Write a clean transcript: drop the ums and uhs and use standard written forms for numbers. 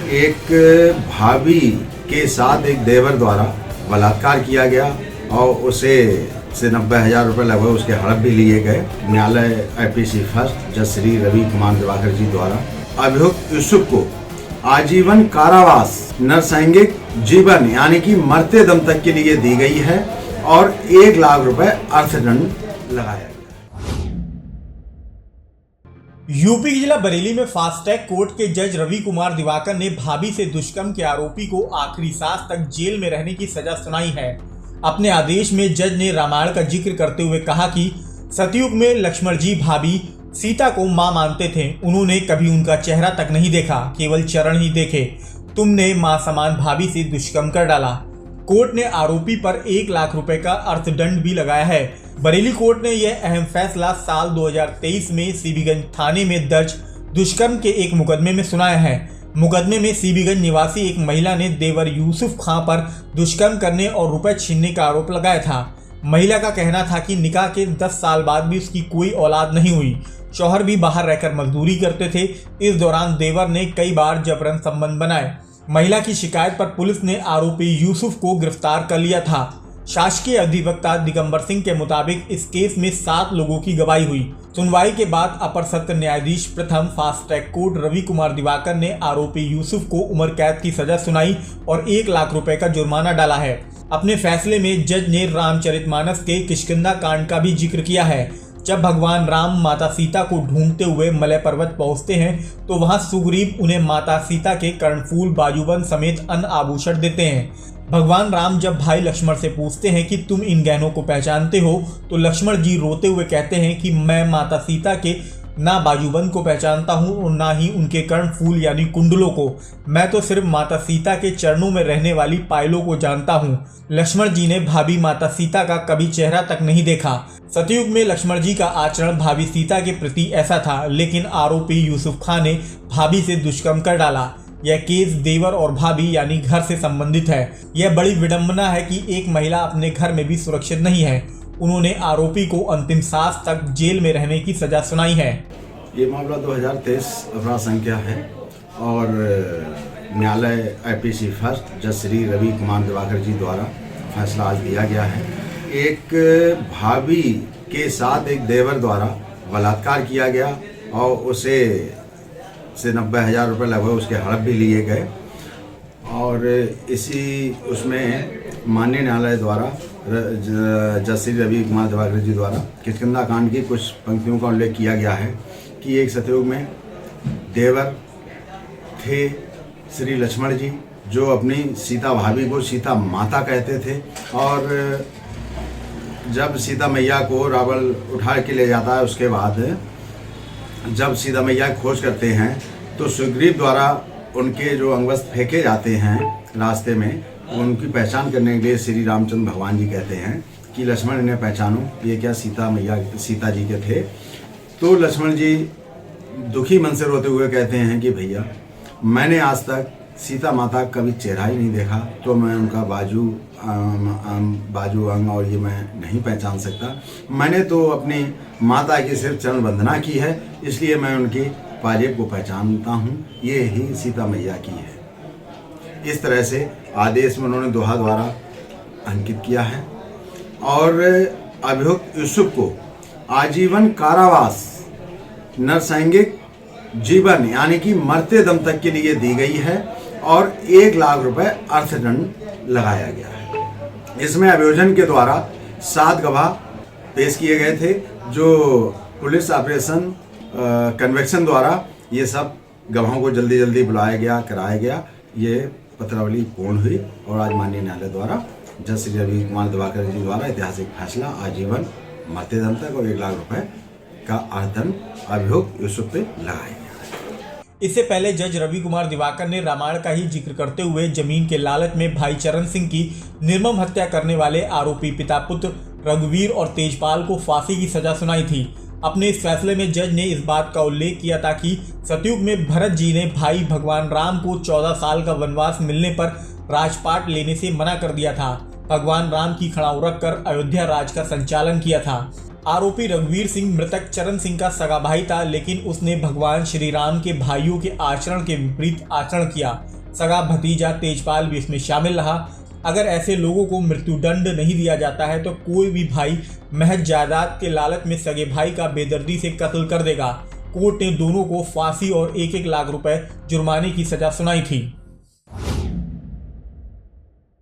एक भाभी के साथ एक देवर द्वारा बलात्कार किया गया और उसे 90,000 रुपये लगभग उसके हड़प भी लिए गए। न्यायालय IPC फर्स्ट जज श्री रवि कुमार दिवाकर जी द्वारा अभियुक्त यूसुफ को आजीवन कारावास नरसंगिक जीवन यानी कि मरते दम तक के लिए दी गई है और 1 लाख रुपए अर्थदंड लगाया गया। यूपी के जिला बरेली में फास्ट ट्रैक कोर्ट के जज रवि कुमार दिवाकर ने भाभी से दुष्कर्म के आरोपी को आखिरी सांस तक जेल में रहने की सजा सुनाई है। अपने आदेश में जज ने रामायण का जिक्र करते हुए कहा कि सतयुग में लक्ष्मण जी भाभी सीता को मां मानते थे। उन्होंने कभी उनका चेहरा तक नहीं देखा, केवल चरण ही देखे। तुमने मां समान भाभी से दुष्कर्म कर डाला। कोर्ट ने आरोपी पर 1 लाख रुपए का अर्थदंड भी लगाया है। बरेली कोर्ट ने यह अहम फैसला साल 2023 में सीबीगंज थाने में दर्ज दुष्कर्म के एक मुकदमे में सुनाया है। मुकदमे में सीबीगंज निवासी एक महिला ने देवर यूसुफ खां पर दुष्कर्म करने और रुपए छीनने का आरोप लगाया था। महिला का कहना था कि निकाह के 10 साल बाद भी उसकी कोई औलाद नहीं हुई। शौहर भी बाहर रहकर मजदूरी करते थे। इस दौरान देवर ने कई बार जबरन संबंध बनाए। महिला की शिकायत पर पुलिस ने आरोपी यूसुफ को गिरफ्तार कर लिया था। शासकीय अधिवक्ता दिगंबर सिंह के मुताबिक इस केस में 7 लोगों की गवाही हुई। सुनवाई के बाद अपर सत्र न्यायाधीश प्रथम fast track court Ravi Kumar Diwakar ने आरोपी यूसुफ को उम्र कैद की सजा सुनाई और 1 लाख रुपए का जुर्माना डाला है। अपने फैसले में जज ने रामचरितमानस के किष्किंधा कांड का भी जिक्र किया है। जब भगवान राम माता सीता को ढूंढते हुए मलय पर्वत पहुंचते हैं तो वहां सुग्रीव उन्हें माता सीता के कर्णफूल बाजूबंद समेत अन्य आभूषण देते हैं। भगवान राम जब भाई लक्ष्मण से पूछते हैं कि तुम इन गहनों को पहचानते हो तो लक्ष्मण जी रोते हुए कहते हैं कि मैं माता सीता के ना बाजूबंद को पहचानता हूँ और ना ही उनके कर्णफूल यानी कुंडलों को। मैं तो सिर्फ माता सीता के चरणों में रहने वाली पायलों को जानता हूँ। लक्ष्मण जी ने भाभी माता सीता का कभी चेहरा तक नहीं देखा। सतयुग में लक्ष्मण जी का आचरण भाभी सीता के प्रति ऐसा था, लेकिन आरोपी यूसुफ खां ने भाभी से दुष्कर्म कर डाला। यह केस देवर और भाभी यानी घर से संबंधित है। यह बड़ी विडंबना है कि एक महिला अपने घर में भी सुरक्षित नहीं है। उन्होंने आरोपी को अंतिम सांस तक जेल में रहने की सजा सुनाई है। ये मामला 2023 अपराध संख्या है और न्यायालय IPC फर्स्ट जज श्री रवि कुमार दिवाकर जी द्वारा फैसला आज दिया गया है। एक भाभी के साथ एक देवर द्वारा बलात्कार किया गया और उसे 90,000 रुपये लगभग उसके हड़प भी लिए गए और इसी उसमें माननीय न्यायालय द्वारा जज श्री रवि कुमार दिवाकर जी द्वारा किष्किंधा कांड की कुछ पंक्तियों का उल्लेख किया गया है कि एक सतयुग में देवर थे श्री लक्ष्मण जी जो अपनी सीता भाभी को सीता माता कहते थे और जब सीता मैया को रावण उठा के ले जाता है उसके बाद जब सीता मैया की खोज करते हैं तो सुग्रीव द्वारा उनके जो अंगवस्त्र फेंके जाते हैं रास्ते में, उनकी पहचान करने के लिए श्री रामचंद्र भगवान जी कहते हैं कि लक्ष्मण इन्हें पहचानो, ये क्या सीता जी के थे। तो लक्ष्मण जी दुखी मन से रोते हुए कहते हैं कि भैया मैंने आज तक सीता माता का कभी चेहरा ही नहीं देखा, तो मैं उनका बाजू अंग और ये मैं नहीं पहचान सकता। मैंने तो अपनी माता की सिर्फ चरण वंदना की है, इसलिए मैं उनकी पाजेब को पहचानता हूँ, ये ही सीता मैया की है। इस तरह से आदेश में उन्होंने दोहा द्वारा अंकित किया है और अभियुक्त यूसुफ को आजीवन कारावास नरसंगिक जीवन यानी कि मरते दम तक के लिए दी गई है और 1 लाख रुपए अर्थदंड लगाया गया है। इसमें अभियोजन के द्वारा 7 गवाह पेश किए गए थे जो पुलिस ऑपरेशन कन्वेक्शन द्वारा ये सब गवाहों को जल्दी जल्दी बुलाया गया। ये पत्रावली पूर्ण हुई और आज माननीय न्यायालय द्वारा जज श्री रवि कुमार दिवाकर जी द्वारा ऐतिहासिक फैसला आजीवन मरते दम तक और 1 लाख रुपए का अर्थदंड अभियुक्त यूसुफ पे लगाया गया। इससे पहले जज रवि कुमार दिवाकर ने रामायण का ही जिक्र करते हुए जमीन के लालच में भाई चरण सिंह की निर्मम हत्या करने वाले आरोपी पिता पुत्र रघुवीर और तेजपाल को फांसी की सजा सुनाई थी। अपने इस फैसले में जज ने इस बात का उल्लेख किया था कि सतयुग में भरत जी ने भाई भगवान राम को 14 साल का वनवास मिलने पर राजपाट लेने से मना कर दिया था। भगवान राम की खड़ाऊ रखकर अयोध्या राज का संचालन किया था। आरोपी रघुवीर सिंह मृतक चरण सिंह का सगा भाई था, लेकिन उसने भगवान श्री राम के भाइयों के आचरण के विपरीत आचरण किया। सगा भतीजा तेजपाल भी इसमें शामिल रहा। अगर ऐसे लोगों को मृत्युदंड नहीं दिया जाता है तो कोई भी भाई महज जायदाद के लालच में सगे भाई का बेदर्दी से कत्ल कर देगा। कोर्ट ने दोनों को फांसी और 1-1 लाख रुपए जुर्माने की सजा सुनाई थी।